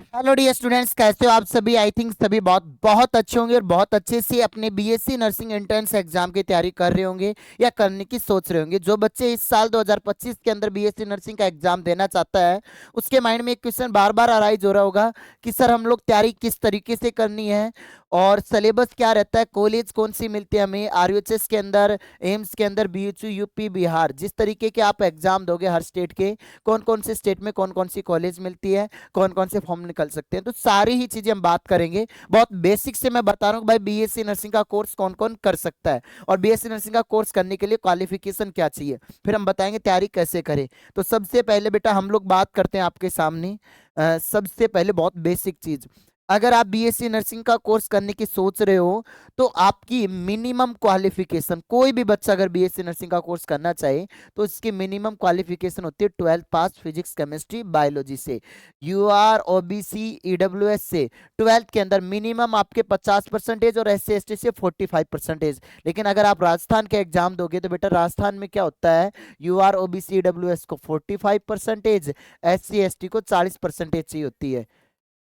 Hello dear students, कैसे हो आप सभी। आई थिंक सभी बहुत बहुत अच्छे होंगे और बहुत अच्छे से अपने बीएससी नर्सिंग एंट्रेंस एग्जाम की तैयारी कर रहे होंगे या करने की सोच रहे होंगे। जो बच्चे इस साल 2025 के अंदर बीएससी नर्सिंग का एग्जाम देना चाहता है, उसके माइंड में एक क्वेश्चन बार बार अराइज हो रहा होगा कि सर हम लोग तैयारी किस तरीके से करनी है और सिलेबस क्या रहता है, कॉलेज कौन सी मिलती है हमें आरयूएचएस के अंदर, एम्स के अंदर, बीएचयू, यूपी, बिहार, जिस तरीके के आप एग्जाम दोगे हर स्टेट के, कौन कौन से स्टेट में कौन कौन सी कॉलेज मिलती है, कौन कौन से फॉर्म निकल सकते हैं। तो सारी ही चीजें हम बात करेंगे। बहुत बेसिक से मैं बता रहा हूँ भाई बीएससी नर्सिंग का कोर्स कौन कौन कर सकता है और बीएससी नर्सिंग का कोर्स करने के लिए क्वालिफिकेशन क्या चाहिए, फिर हम बताएंगे तैयारी कैसे करें। तो सबसे पहले बेटा हम लोग बात करते हैं आपके सामने। सबसे पहले बहुत बेसिक चीज, अगर आप बीएससी नर्सिंग का कोर्स करने की सोच रहे हो तो आपकी मिनिमम क्वालिफिकेशन, कोई भी बच्चा अगर बीएससी नर्सिंग का कोर्स करना चाहे तो इसकी मिनिमम क्वालिफिकेशन होती है 12th पास फिजिक्स केमिस्ट्री बायोलॉजी से। यूआर ओबीसी ईडब्ल्यूएस से 12th के अंदर मिनिमम आपके 50% और एससी एसटी से 45%। लेकिन अगर आप राजस्थान के एग्जाम दोगे तो बेटा राजस्थान में क्या होता है, यूआर ओबीसी ईडब्ल्यूएस को 45%, एससी एसटी को 40% चाहिए होती है।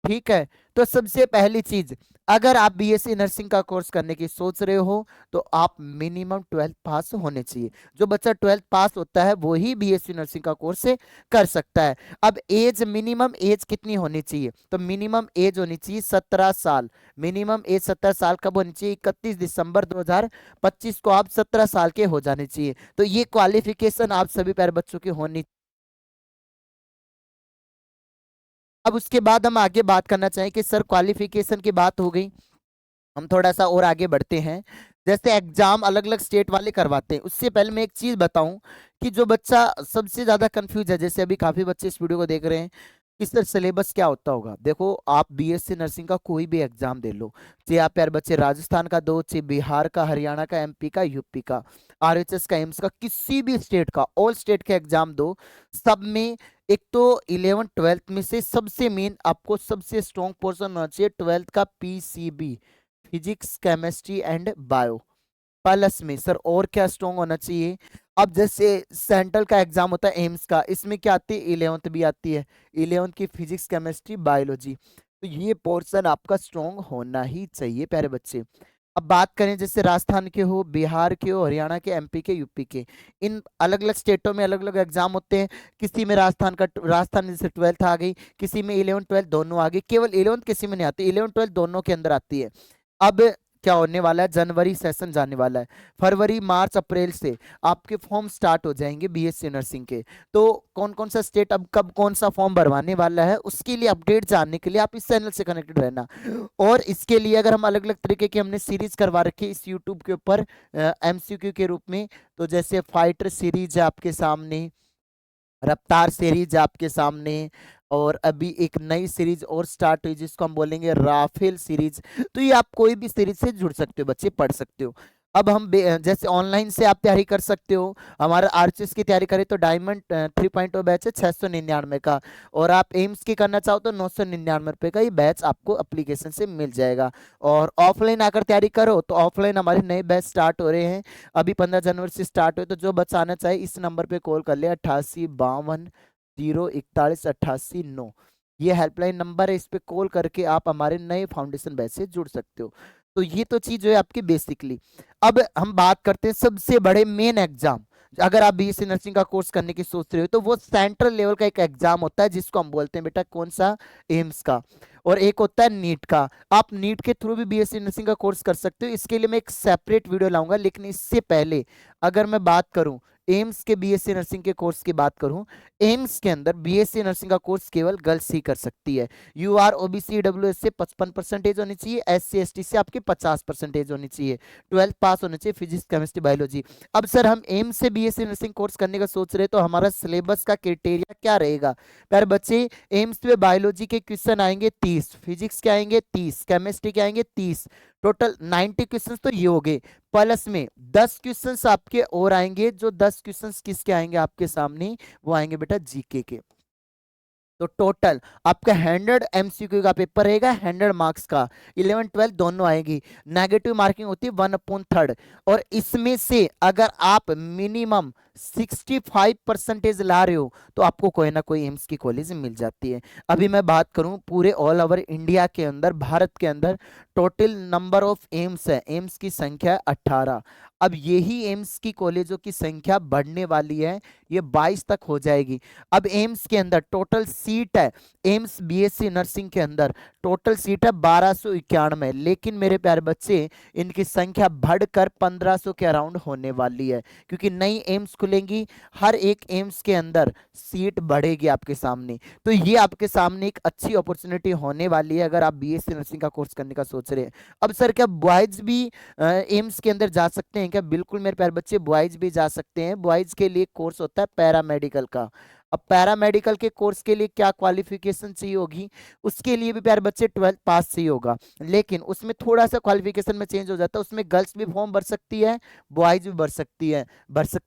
ठीक है। तो सबसे पहली चीज, अगर आप बीएससी नर्सिंग का कोर्स करने की सोच रहे हो तो आप मिनिमम 12th पास होने चाहिए। जो बच्चा 12th पास होता है वो ही बीएससी नर्सिंग का कोर्स कर सकता है। अब एज, मिनिमम एज कितनी होनी चाहिए, तो मिनिमम एज होनी चाहिए 17 साल। मिनिमम एज 17 साल कब होनी चाहिए, 31 दिसंबर 2025 को आप 17 साल के हो जाने चाहिए। तो ये क्वालिफिकेशन आप सभी प्यारे बच्चों की होनी। अब उसके बाद हम आगे बात करना चाहें कि सर क्वालिफिकेशन की बात हो गई, हम थोड़ा सा और आगे बढ़ते हैं। जैसे एग्जाम अलग अलग स्टेट वाले करवाते हैं, उससे पहले मैं एक चीज बताऊं कि जो बच्चा सबसे ज्यादा कंफ्यूज है, जैसे अभी काफी बच्चे इस वीडियो को देख रहे हैं कि सर सिलेबस क्या होता होगा। देखो आप बीएससी नर्सिंग का कोई भी एग्जाम दे लो, चाहे आप यार बच्चे राजस्थान का दो, चाहे बिहार का, हरियाणा का, एमपी का, यूपी का, आरएचएस का, एम्स का, किसी भी स्टेट का, ऑल स्टेट के एग्जाम दो, सब में एक तो 11 12th में से सबसे मेन आपको सबसे स्ट्रॉन्ग पोर्शन होना चाहिए 12th का PCB, physics chemistry and bio. Plus में सर और क्या स्ट्रॉन्ग होना चाहिए। अब जैसे सेंट्रल का एग्जाम होता है एम्स का, इसमें क्या आती है, 11th भी आती है, 11th की फिजिक्स केमिस्ट्री बायोलॉजी। तो ये पोर्शन आपका स्ट्रॉन्ग होना ही चाहिए प्यारे बच्चे। अब बात करें जैसे राजस्थान के हो, बिहार के हो, हरियाणा के, एमपी के, यूपी के, इन अलग अलग स्टेटों में अलग अलग एग्जाम होते हैं। किसी में राजस्थान जैसे 12th आ गई, किसी में 11 12 दोनों आ गई, केवल 11th किसी में नहीं आती, 11 12 दोनों के अंदर आती है। अब क्या होने वाला है, जनवरी सेशन जाने वाला है, फरवरी मार्च अप्रैल से आपके फॉर्म स्टार्ट हो जाएंगे बीएससी नर्सिंग के। तो कौन कौन सा स्टेट अब कब कौन सा फॉर्म भरवाने वाला है, उसके लिए अपडेट जानने के लिए आप इस चैनल से कनेक्टेड रहना। और इसके लिए अगर हम अलग अलग तरीके की हमने सीरीज करवा रखी है इस यूट्यूब के ऊपर एमसीक्यू के रूप में, तो जैसे फाइटर सीरीज है आपके सामने, रफ्तार सीरीज आपके सामने, और अभी एक नई सीरीज और स्टार्ट हुई जिसको हम बोलेंगे राफेल सीरीज। तो ये आप कोई भी सीरीज से जुड़ सकते हो बच्चे, पढ़ सकते हो। अब हम जैसे ऑनलाइन से आप तैयारी कर सकते हो, हमारा आरचीएस की तैयारी करें तो डायमंड 3.0 बैच है 699 का, और आप एम्स की करना चाहो तो 999 रुपये का ये बैच आपको एप्लीकेशन से मिल जाएगा। और ऑफलाइन आकर तैयारी करो तो ऑफलाइन हमारे नए बैच स्टार्ट हो रहे हैं, अभी 15 जनवरी से स्टार्ट हुए। तो जो बच्चा आना चाहे इस नंबर पे कॉल कर ले, 88 52 0 41 88 9। ये हेल्पलाइन नंबर है, इस पे कॉल करके आप हमारे नए फाउंडेशन बैच से जुड़ सकते हो। तो ये तो चीज जो है आपकी बेसिकली। अब हम बात करते हैं सबसे बड़े मेन एग्जाम। अगर आप बीएससी नर्सिंग का कोर्स करने की सोच रहे हो तो वो सेंट्रल लेवल का एक एग्जाम होता है जिसको हम बोलते हैं बेटा कौन सा, एम्स का, और एक होता है नीट का। आप नीट के थ्रू भी बीएससी नर्सिंग का कोर्स कर सकते हो, इसके लिए मैं एक सेपरेट वीडियो लाऊंगा। लेकिन इससे पहले अगर मैं बात करूं एम्स के बीएससी नर्सिंग के कोर्स की बात करूं, एम्स के अंदर बीएससी नर्सिंग का कोर्स केवल गर्ल्स ही कर सकती है। यूआर ओबीसी डब्ल्यूएस से 55% होनी चाहिए, एससी एसटी से आपकी 50% होनी चाहिए, 12th पास होना चाहिए फिजिक्स केमिस्ट्री बायोलॉजी। अब सर हम एम्स से बीएससी नर्सिंग कोर्स करने का सोच रहे हैं तो हमारा सिलेबस का क्राइटेरिया क्या रहेगा। प्यारे बच्चे एम्स में बायोलॉजी के क्वेश्चन आएंगे 30, फिजिक्स के आएंगे 30, केमिस्ट्री के आएंगे 30, टोटल 90 क्वेश्चन तो ये हो गए। प्लस में 10 क्वेश्चंस आपके और आएंगे, जो 10 क्वेश्चंस किसके आएंगे आपके सामने, वो आएंगे बेटा जीके के। तो टोटल आपका 100 एमसीक्यू का पेपर रहेगा, 100 मार्क्स का, 11 12 दोनों आएगी। नेगेटिव मार्किंग होती है 1/3। और इसमें से अगर आप मिनिमम 65% ला रहे हो तो आपको कोई ना कोई एम्स की कॉलेज मिल जाती है। अभी मैं बात करूं पूरे ऑल ओवर इंडिया के अंदर, भारत के अंदर टोटल नंबर ऑफ एम्स है, एम्स की संख्या 18। अब यही एम्स की कॉलेजों की संख्या बढ़ने वाली है, ये 22 तक हो जाएगी। अब एम्स के अंदर टोटल सीट है, एम्स बीएससी नर्सिंग के अंदर टोटल सीट है 1291, लेकिन मेरे प्यारे बच्चे इनकी संख्या बढ़कर 1500 के अराउंड होने वाली है, क्योंकि नई एम्स खुलेंगी, हर एक एम्स के अंदर सीट बढ़ेगी आपके सामने। तो ये आपके सामने एक अच्छी अपॉर्चुनिटी होने वाली है अगर आप बीएससी नर्सिंग का कोर्स करने का सोच रहे हैं। अब सर क्या बॉयज भी एम्स के अंदर जा सकते हैं क्या? बिल्कुल मेरे प्यारे बच्चे, बॉयज भी जा सकते हैं। बॉयज के लिए कोर्स होता है पैरामेडिकल का। अब पैरामेडिकल के कोर्स के लिए क्या क्वालिफिकेशन चाहिए होगी? उसके लिए भी प्यारे बच्चे 12th पास चाहिए होगा, लेकिन उसमें थोड़ा सा क्वालिफिकेशन में चेंज हो जाता है। उसमें गर्ल्स भी फॉर्म भर सकती है, बॉयज भी भर सकती है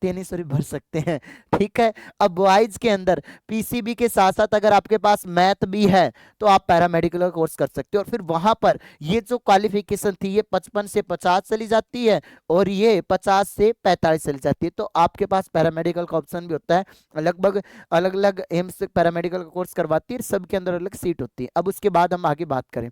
नहीं सॉरी भर सकते हैं, ठीक है। अब बॉयज के अंदर पीसीबी के साथ साथ अगर आपके पास मैथ भी है तो आप पैरामेडिकल का कोर्स कर सकते हो, और फिर वहां पर ये जो क्वालिफिकेशन थी ये 55 से 50 चली जाती है, और ये 50 से 45 चली जाती है। तो आपके पास पैरामेडिकल का ऑप्शन भी होता है। लगभग अलग अलग एम्स पैरामेडिकल का कोर्स करवाती है, सबके अंदर अलग सीट होती है। अब उसके बाद हम आगे बात करें,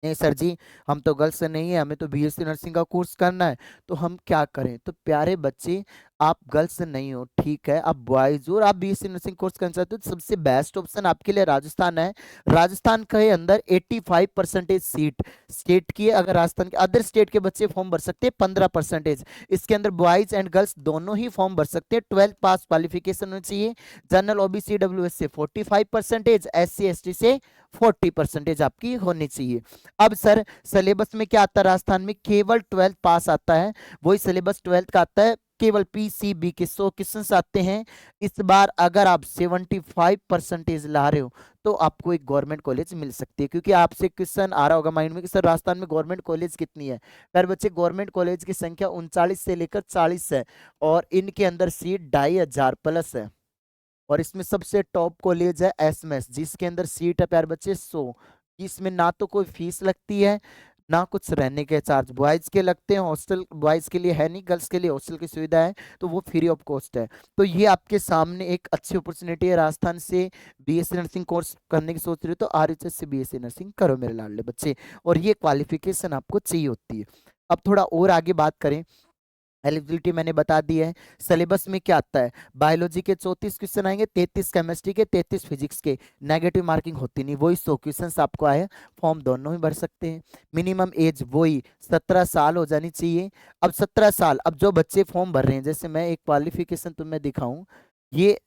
नहीं सर जी हम तो गर्ल्स से नहीं है, हमें तो बीएससी नर्सिंग का कोर्स करना है, तो हम क्या करें? तो प्यारे बच्चे, आप गर्ल्स से नहीं हो, ठीक है, आप बॉयज हो और आप बीएससी नर्सिंग कोर्स करना चाहते हो, तो सबसे बेस्ट ऑप्शन आपके लिए राजस्थान है। राजस्थान के अंदर 85% सीट स्टेट की है। अगर राजस्थान के अदर स्टेट के बच्चे फॉर्म भर सकते हैं 15%। इसके अंदर बॉयज एंड गर्ल्स दोनों ही फॉर्म भर सकते हैं। 12th पास क्वालिफिकेशन होनी चाहिए। जनरल ओबीसी डब्ल्यूएस से 45%, एससी एसटी से 40% आपकी होनी चाहिए। अब सर सिलेबस में क्या आता है? राजस्थान में केवल 12th पास आता है, वही सिलेबस 12th का आता है। केवल पीसीबी के 100 क्वेश्चन आते हैं। इस बार अगर आप 75% ला रहे हो तो आपको एक गवर्नमेंट कॉलेज मिल सकती है, क्योंकि आपसे क्वेश्चन आ रहा होगा माइंड में कि सर राजस्थान में गवर्नमेंट कॉलेज कितनी है? पर बच्चे गवर्नमेंट कॉलेज की संख्या 39 से लेकर 40 है, और इनके अंदर सीट 2500 प्लस है। और इसमें सबसे टॉप कॉलेज है एसएमएस, जिसके अंदर सीट है प्यारे बच्चे 100। इसमें ना तो कोई फीस लगती है, ना कुछ रहने के चार्ज। बॉयज के लगते हैं, हॉस्टल बॉयज के लिए है नहीं, गर्ल्स के लिए हॉस्टल की सुविधा है, तो वो फ्री ऑफ कॉस्ट है। तो ये आपके सामने एक अच्छी अपॉर्चुनिटी है। राजस्थान से बीएससी नर्सिंग कोर्स करने की सोच रहे हो तो आरएचएस से बीएससी नर्सिंग करो मेरे लाडले बच्चे, और ये क्वालिफिकेशन आपको चाहिए होती है। अब थोड़ा और आगे बात करें, एलिजिबिलिटी मैंने बता दी है। सिलेबस में क्या आता है? बायोलॉजी के 34 क्वेश्चन आएंगे, 33 केमिस्ट्री के, 33 फिजिक्स के। नेगेटिव मार्किंग होती नहीं, वही 100 क्वेश्चन आपको आए, फॉर्म दोनों ही भर सकते हैं। मिनिमम एज वही 17 साल हो जानी चाहिए। अब 17 साल, अब जो बच्चे फॉर्म भर रहे हैं, जैसे मैं एक क्वालिफिकेशन तुम्हें दिखाऊं, ये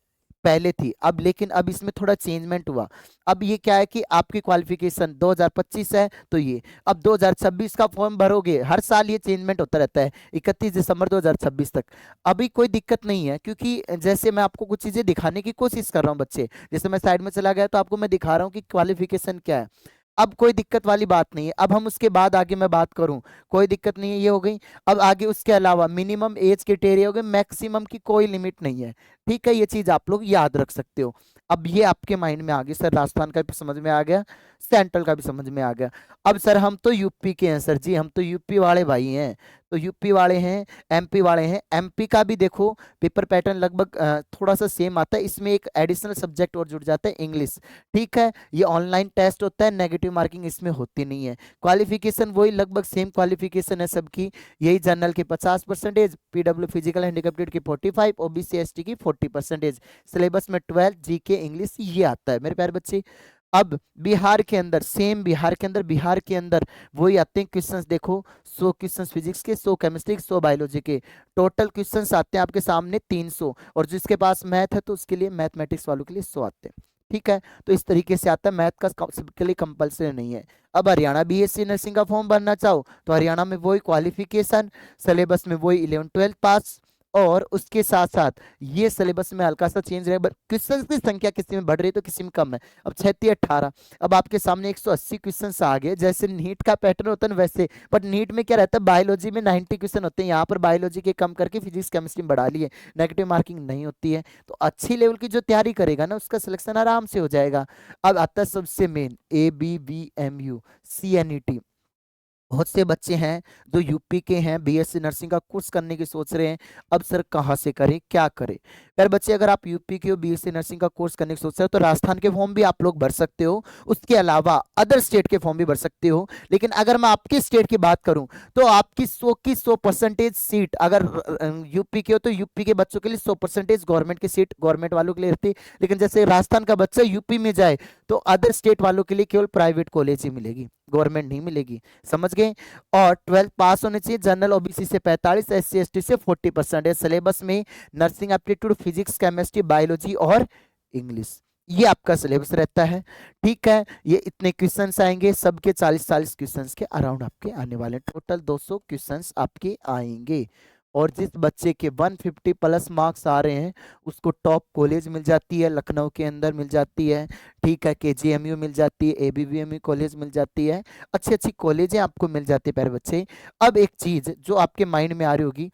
पहले थी, अब लेकिन अब इसमें थोड़ा चेंजमेंट हुआ। अब ये क्या है कि आपकी क्वालिफिकेशन 2025 है, तो ये अब 2026 का फॉर्म भरोगे, हर साल ये चेंजमेंट होता रहता है 31 दिसंबर 2026 तक। अभी कोई दिक्कत नहीं है, क्योंकि जैसे मैं आपको कुछ चीजें दिखाने की कोशिश कर रहा हूँ बच्चे, जैसे मैं साइड में चला गया तो आपको मैं दिखा रहा हूँ कि क्वालिफिकेशन क्या है। अब कोई दिक्कत वाली बात नहीं है। अब हम उसके बाद आगे मैं बात करूं, कोई दिक्कत नहीं है, ये हो गई। अब आगे उसके अलावा मिनिमम एज क्राइटेरिया हो गए, मैक्सिमम की कोई लिमिट नहीं है, ठीक है, ये चीज आप लोग याद रख सकते हो। अब ये आपके माइंड में आ गया, सर राजस्थान का भी समझ में आ गया, सेंट्रल का भी समझ में आ गया। अब सर हम तो यूपी के हैं सर जी, हम तो यूपी वाले भाई हैं, तो यूपी वाले हैं, एमपी वाले हैं। एमपी का भी देखो पेपर पैटर्न लगभग थोड़ा सा सेम आता है, इसमें एक एडिशनल सब्जेक्ट और जुड़ जाता है, इंग्लिश, ठीक है। ये ऑनलाइन टेस्ट होता है, नेगेटिव मार्किंग इसमें होती नहीं है। क्वालिफिकेशन वही लगभग सेम क्वालिफिकेशन है सबकी, यही जनरल के 50%, पीडब्ल्यू फिजिकल हैंडीकैप्ड की 45, ओबीसी एसटी की 40%। सिलेबस में 12 जीके इंग्लिश ये आता है मेरे प्यारे बच्चे। अब बिहार के अंदर सेम, बिहार के अंदर वही आते हैं क्वेश्चंस, देखो 100 क्वेश्चंस फिजिक्स के, 100 केमिस्ट्री के, 100 बायोलॉजी के, टोटल क्वेश्चंस आते हैं आपके सामने 300, और जिसके पास मैथ है तो उसके लिए मैथमेटिक्स वालों के लिए 100 आते हैं, ठीक है। तो इस तरीके से आता है, मैथ का सबके लिए कंपलसरी नहीं है। अब हरियाणा बीएससी नर्सिंग का फॉर्म भरना चाहो तो हरियाणा में वही क्वालिफिकेशन, सिलेबस में वही 11th-12th पास, और उसके साथ साथ ये सिलेबस में हल्का सा चेंज रहेगा, क्वेश्चंस की संख्या किसी में बढ़ रही है तो किसी में कम है। अब 36-18, अब आपके सामने 180 क्वेश्चन आ गए, जैसे नीट का पैटर्न होता है ना वैसे, बट नीट में क्या रहता है, बायोलॉजी में 90 क्वेश्चन होते हैं, यहाँ पर बायोलॉजी के कम करके फिजिक्स केमिस्ट्री में बढ़ा लिए, नेगेटिव मार्किंग नहीं होती है। तो अच्छी लेवल की जो तैयारी करेगा ना उसका सिलेक्शन आराम से हो जाएगा। अब आता है सबसे मेन ABBMU CNET, बहुत से बच्चे हैं जो यूपी के हैं, बीएससी नर्सिंग का कोर्स करने की सोच रहे हैं। अब सर कहाँ से करें, क्या करें? यार बच्चे, अगर आप यूपी के हो, बीएससी नर्सिंग का कोर्स करने की सोच रहे हो, तो राजस्थान के फॉर्म भी आप लोग भर सकते हो। उसके अलावा अदर स्टेट के फॉर्म भी भर सकते हो। लेकिन अगर मैं आपके स्टेट की बात करूं, तो आपकी 100 की 100% सीट, अगर यूपी के हो तो यूपी के बच्चों के लिए 100% गवर्नमेंट की सीट गवर्नमेंट वालों के लिए रहती है। लेकिन जैसे राजस्थान का बच्चा यूपी में जाए, तो अदर स्टेट वालों के लिए केवल प्राइवेट कॉलेज ही मिलेगी, गवर्नमेंट नहीं मिलेगी। समझ गए? और 12th पास होने चाहिए। जनरल ओबीसी से 45, एससी एसटी से 40% है। सिलेबस में nursing aptitude, physics, chemistry, biology और इंग्लिश, ये आपका सिलेबस रहता है। ठीक है, ये इतने क्वेश्चंस आएंगे, सबके 40-40 क्वेश्चंस के अराउंड आपके आने वाले हैं। टोटल 200 क्वेश्चंस आपके आएंगे। और जिस बच्चे के 150 प्लस मार्क्स आ रहे हैं, उसको टॉप कॉलेज मिल जाती है, लखनऊ के अंदर मिल जाती है। ठीक है, केजीएमयू मिल जाती है, एबीवीएमयू कॉलेज मिल जाती है, अच्छी अच्छी कॉलेजें आपको मिल जाती है प्यारे बच्चे। अब एक चीज जो आपके माइंड में आ रही होगी,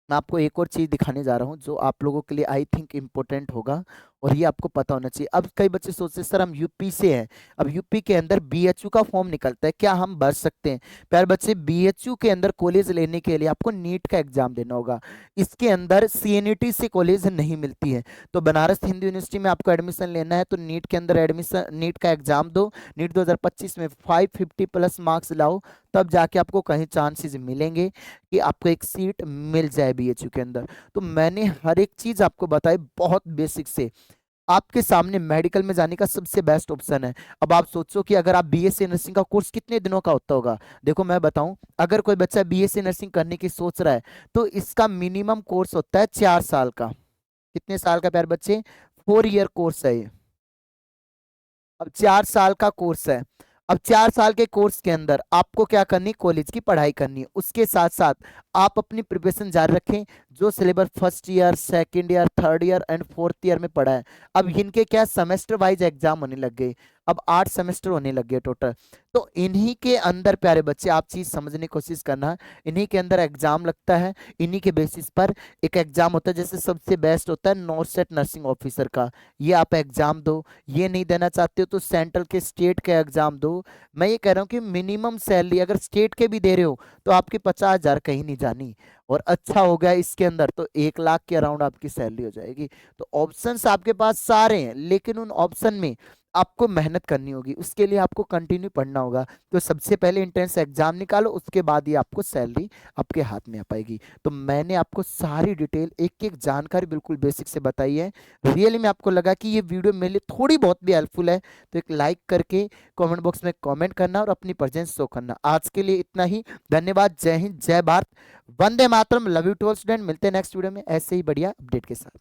मैं आपको एक और चीज दिखाने जा रहा हूँ जो आप लोगों के लिए आई थिंक इम्पोर्टेंट होगा, और ये आपको पता होना चाहिए। अब कई बच्चे सोचते हैं सर हम यूपी से हैं, अब यूपी के अंदर बीएचयू का फॉर्म निकलता है, क्या हम भर सकते हैं? प्यारे बच्चे, बीएचयू के अंदर कॉलेज लेने के लिए आपको नीट का एग्जाम देना होगा। इसके अंदर सीएनईटी से कॉलेज नहीं मिलती है। तो बनारस हिंदू यूनिवर्सिटी में आपको एडमिशन लेना है, तो नीट के अंदर एडमिशन, नीट का एग्जाम दो। नीट 2025 में 550 प्लस मार्क्स लाओ, तब जाके आपको कहीं चांसेस मिलेंगे कि आपको एक सीट मिल जाए बीएचयू के अंदर। तो मैंने हर एक चीज आपको बताई बहुत बेसिक से। आपके सामने मेडिकल में जाने का सबसे बेस्ट ऑप्शन है। अब आप सोचो कि अगर आप बीएससी नर्सिंग का कोर्स कितने दिनों का होता होगा। देखो मैं बताऊं, अगर कोई बच्चा बीएससी नर्सिंग करने की सोच रहा है, तो इसका मिनिमम कोर्स होता है 4 साल का। कितने साल का प्यारे बच्चे? 4 ईयर कोर्स है ये। अब 4 साल का कोर्स है। अब 4 साल के कोर्स के अंदर आपको क्या करनी, कॉलेज की पढ़ाई करनी है। उसके साथ साथ आप अपनी प्रिपरेशन जारी रखें। जो syllabus first year, second year, third year and fourth year में पढ़ा है, अब इनके क्या सेमेस्टर वाइज एग्जाम होने लग गए। अब 8 सेमेस्टर होने लग गए टोटल। तो इन्हीं के अंदर प्यारे बच्चे, आप चीज समझने की कोशिश करना, इन्हीं के अंदर एग्जाम लगता है। इन्हीं के बेसिस पर एक एग्जाम होता है, जैसे सबसे बेस्ट होता है नॉर्थ नर्सिंग ऑफिसर का, ये आप एग्जाम दो। ये नहीं देना चाहते हो तो सेंट्रल के, स्टेट के एग्जाम दो। मैं ये कह रहा हूँ कि मिनिमम सैलरी अगर स्टेट के भी दे रहे हो, तो आपकी 50,000 कहीं नहीं जानी। और अच्छा हो गया इसके अंदर तो 1 लाख के अराउंड आपकी सैलरी हो जाएगी। तो ऑप्शंस आपके पास सारे हैं, लेकिन उन ऑप्शन में आपको मेहनत करनी होगी, उसके लिए आपको कंटिन्यू पढ़ना होगा। तो सबसे पहले एंट्रेंस एग्जाम निकालो, उसके बाद ही आपको सैलरी आपके हाथ में आ पाएगी। तो मैंने आपको सारी डिटेल, एक एक जानकारी बिल्कुल बेसिक से बताई है। रियली में आपको लगा कि ये वीडियो मेरे लिए थोड़ी बहुत भी हेल्पफुल है, तो एक लाइक करके कमेंट बॉक्स में कमेंट करना और अपनी प्रेजेंस शो करना। आज के लिए इतना ही। धन्यवाद। जय हिंद, जय भारत, वंदे मातरम। Love you to all student. मिलते हैं नेक्स्ट वीडियो में ऐसे ही बढ़िया अपडेट के साथ।